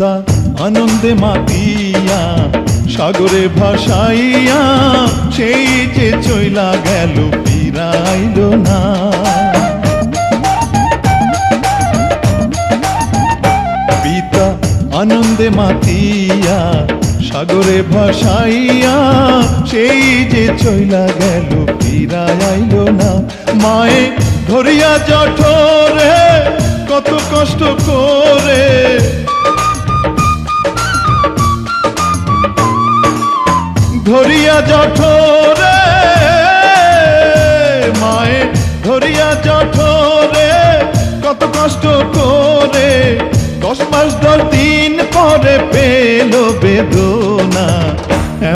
পিতা আনন্দে মাতিয়া সাগরে ভাসাইয়া সেই যে চইলা গেল ফিরাইল না। পিতা আনন্দে মাতিয়া সাগরে ভাসাইয়া সেই যে চইলা গেল ফিরাইল না। মায়ে ধরিয়া জঠরে কত কষ্ট করে, ধরিয়া জঠরে মায়ে ধরিয়া জঠরে কত কষ্ট করে 10 মাস 10 দিন পরে পেল বেদনা।